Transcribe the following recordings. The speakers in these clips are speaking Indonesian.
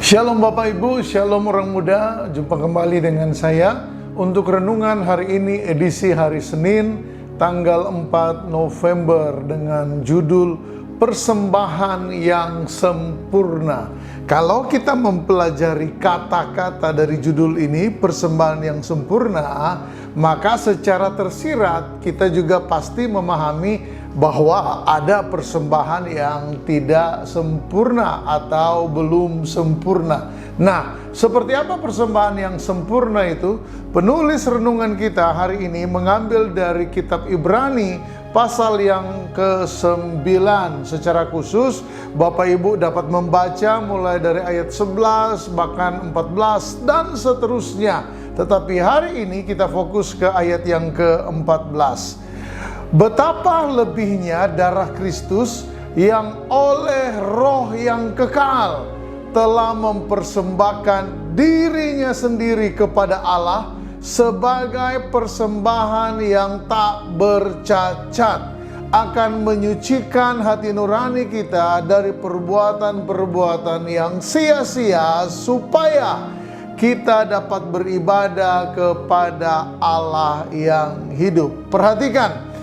Shalom Bapak Ibu, Shalom orang muda. Jumpa kembali dengan saya untuk renungan hari ini, edisi hari Senin tanggal 4 November dengan judul Persembahan yang Sempurna. Kalau kita mempelajari kata-kata dari judul ini, persembahan yang sempurna, maka secara tersirat kita juga pasti memahami bahwa ada persembahan yang tidak sempurna atau belum sempurna. Nah, seperti apa persembahan yang sempurna itu? Penulis renungan kita hari ini mengambil dari kitab Ibrani pasal yang ke-9. Secara khusus Bapak Ibu dapat membaca mulai dari ayat 11 bahkan 14 dan seterusnya. Tetapi hari ini kita fokus ke ayat yang ke-14. Betapa lebihnya darah Kristus yang oleh roh yang kekal telah mempersembahkan dirinya sendiri kepada Allah sebagai persembahan yang tak bercacat, akan menyucikan hati nurani kita dari perbuatan-perbuatan yang sia-sia supaya kita dapat beribadah kepada Allah yang hidup. Perhatikan,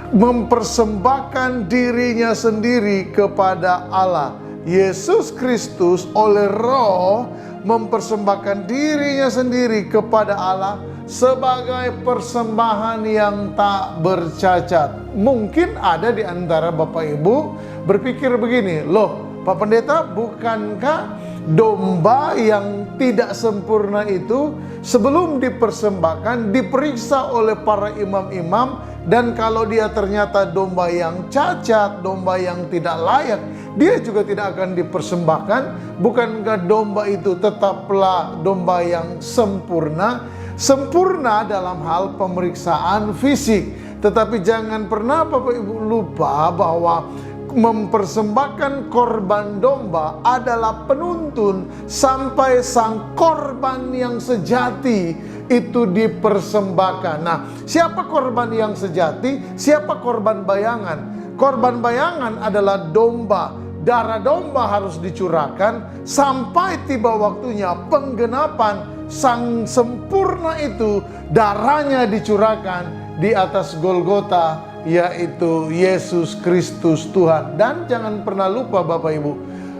mempersembahkan dirinya sendiri kepada Allah. Yesus Kristus oleh roh mempersembahkan dirinya sendiri kepada Allah sebagai persembahan yang tak bercacat. Mungkin ada di antara Bapak Ibu berpikir begini, loh Pak Pendeta, bukankah domba yang tidak sempurna itu sebelum dipersembahkan diperiksa oleh para imam-imam, dan kalau dia ternyata domba yang cacat, domba yang tidak layak, dia juga tidak akan dipersembahkan? Bukankah domba itu tetaplah domba yang sempurna? Sempurna dalam hal pemeriksaan fisik. Tetapi jangan pernah Bapak Ibu lupa bahwa mempersembahkan korban domba adalah penuntun sampai sang korban yang sejati itu dipersembahkan. Nah, siapa korban yang sejati? Siapa korban bayangan? Korban bayangan adalah domba. Darah domba harus dicurahkan sampai tiba waktunya penggenapan sang sempurna itu, darahnya dicurahkan di atas Golgota, yaitu Yesus Kristus Tuhan. Dan jangan pernah lupa Bapak Ibu,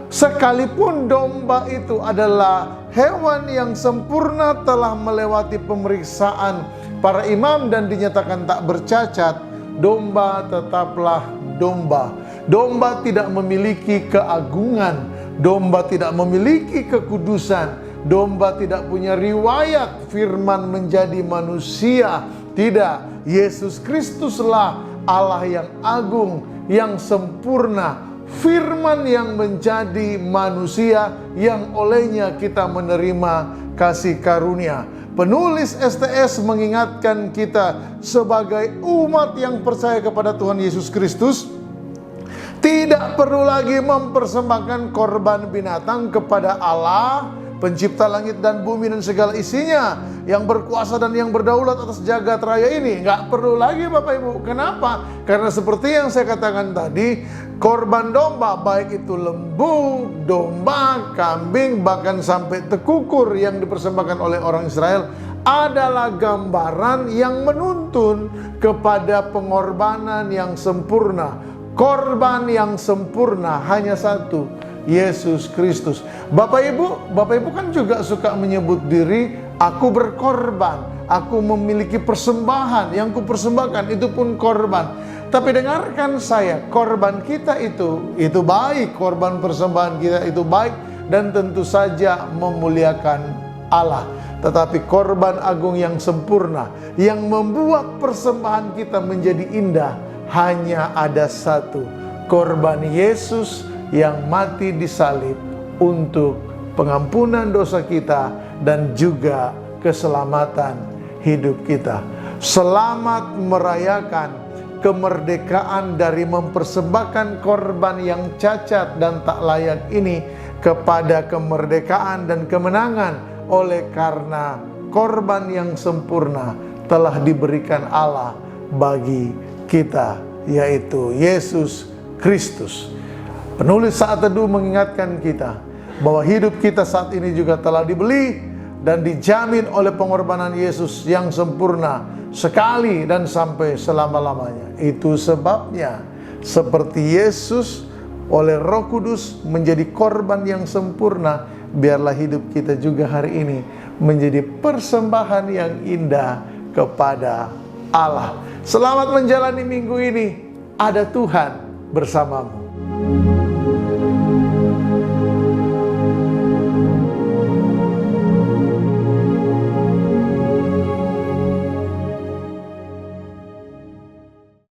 sekalipun domba itu adalah hewan yang sempurna, telah melewati pemeriksaan para imam dan dinyatakan tak bercacat, domba tetaplah domba. Domba tidak memiliki keagungan, domba tidak memiliki kekudusan, domba tidak punya riwayat firman menjadi manusia. Tidak, Yesus Kristuslah Allah yang agung, yang sempurna, firman yang menjadi manusia, yang olehnya kita menerima kasih karunia. Penulis STS mengingatkan kita sebagai umat yang percaya kepada Tuhan Yesus Kristus, tidak perlu lagi mempersembahkan korban binatang kepada Allah, pencipta langit dan bumi dan segala isinya, yang berkuasa dan yang berdaulat atas jagat raya ini. Nggak perlu lagi Bapak Ibu. Kenapa? Karena seperti yang saya katakan tadi, korban domba, baik itu lembu, domba, kambing, bahkan sampai tekukur yang dipersembahkan oleh orang Israel, adalah gambaran yang menuntun kepada pengorbanan yang sempurna. Korban yang sempurna hanya satu, Yesus Kristus. Bapak Ibu kan juga suka menyebut diri, aku berkorban, aku memiliki persembahan, yang kupersembahkan itu pun korban. Tapi dengarkan saya, korban kita itu baik, korban persembahan kita itu baik dan tentu saja memuliakan Allah. Tetapi korban agung yang sempurna, yang membuat persembahan kita menjadi indah, hanya ada satu, korban Yesus yang mati di salib untuk pengampunan dosa kita dan juga keselamatan hidup kita. Selamat merayakan kemerdekaan dari mempersembahkan korban yang cacat dan tak layak ini kepada kemerdekaan dan kemenangan, oleh karena korban yang sempurna telah diberikan Allah bagi kita, yaitu Yesus Kristus. Penulis Saat Teduh mengingatkan kita bahwa hidup kita saat ini juga telah dibeli dan dijamin oleh pengorbanan Yesus yang sempurna sekali dan sampai selama-lamanya. Itu sebabnya seperti Yesus oleh Roh Kudus menjadi korban yang sempurna, biarlah hidup kita juga hari ini menjadi persembahan yang indah kepada Allah. Selamat menjalani minggu ini. Ada Tuhan bersamamu.